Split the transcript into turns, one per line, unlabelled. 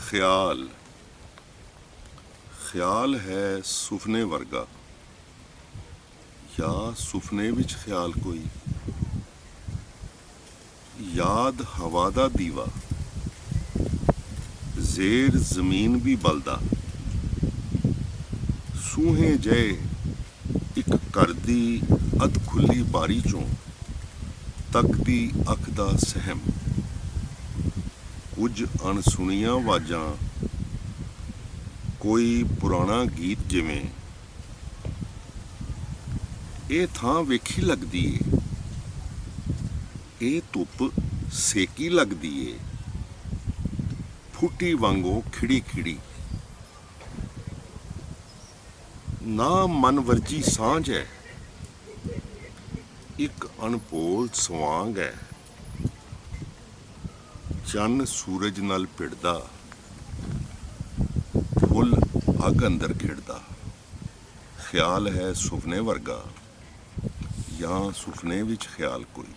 ख्याल ख्याल है सुफने वर्गा या सुफने विच ख्याल कोई याद हवा दा दीवा जेर जमीन भी बलदा सूहे जय एक घर दी अध खुली बारी चों तकदी अख दा सहम कुछ अणसुणियां आवाज़ां कोई पुराना गीत जिवें ਇਹ ਥਾਂ ਵੇਖੀ ਲੱਗਦੀ ਏ ਇਹ ਧੁੱਪ ਸੇਕੀ ਲੱਗਦੀ ਏ ਫੁੱਟੀ ਵਾਂਗੋ ਖਿੜੀ ਖਿੜੀ ਨਾ ਮਨ ਵਰਜੀ ਸਾਂਝ ਹੈ ਇੱਕ ਅਣਪੋਲ ਸਵਾਂਗ ਹੈ ਚੰਨ ਸੂਰਜ ਨਾਲ ਭਿੜਦਾ ਫੁੱਲ ਅੱਗ ਅੰਦਰ ਖਿੜਦਾ ਖਿਆਲ ਹੈ ਸੁਪਨੇ ਵਰਗਾ ਜਾਂ ਸੁਪਨੇ ਵਿੱਚ ਖਿਆਲ ਕੋਈ